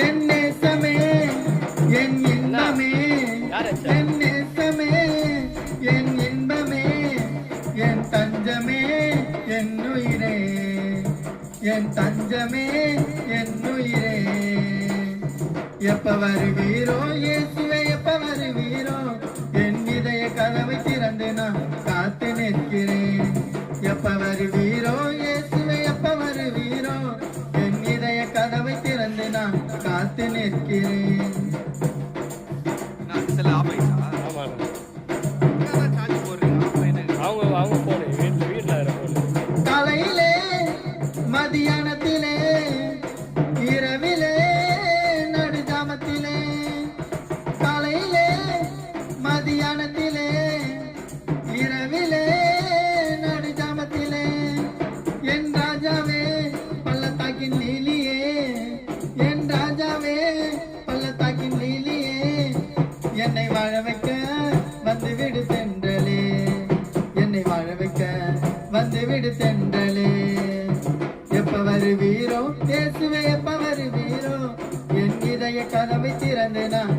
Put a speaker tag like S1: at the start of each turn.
S1: என் நேசமே என் இன்பமே என் நேசமே என் இன்பமே என் தஞ்சமே என் உயிரே என் தஞ்சமே என் உயிரே எப்ப வருவீரோ இயேசுவே எப்ப வருவீரோ என் இதய கதவை திறந்து நான் காத்து நிற்கிறேன் எப்ப வருவீரோ இயேசுவே எப்ப வருவீரோ என் இதய கதவை திறந்து நான் காத்து நிற்கிறேன். காலையிலே மதியானத்திலே இரவிலே நடுஜாமத்திலே காலையிலே மதியானத்திலே இரவிலே நடுஜாமத்திலே என் ராஜாவே பள்ளத்தாக்கின் லீலியே என் ராஜாவே பள்ளத்தாக்கின் லீலியே என்னை வாழ வைக்க வந்துவிடு தென்றலே என்னை வாழ வைக்க வந்துவிடு தென்றலே எப்ப வருவீரோ இயேசுவே எப்ப வருவீரோ என் இதய கதவை திறந்து நான்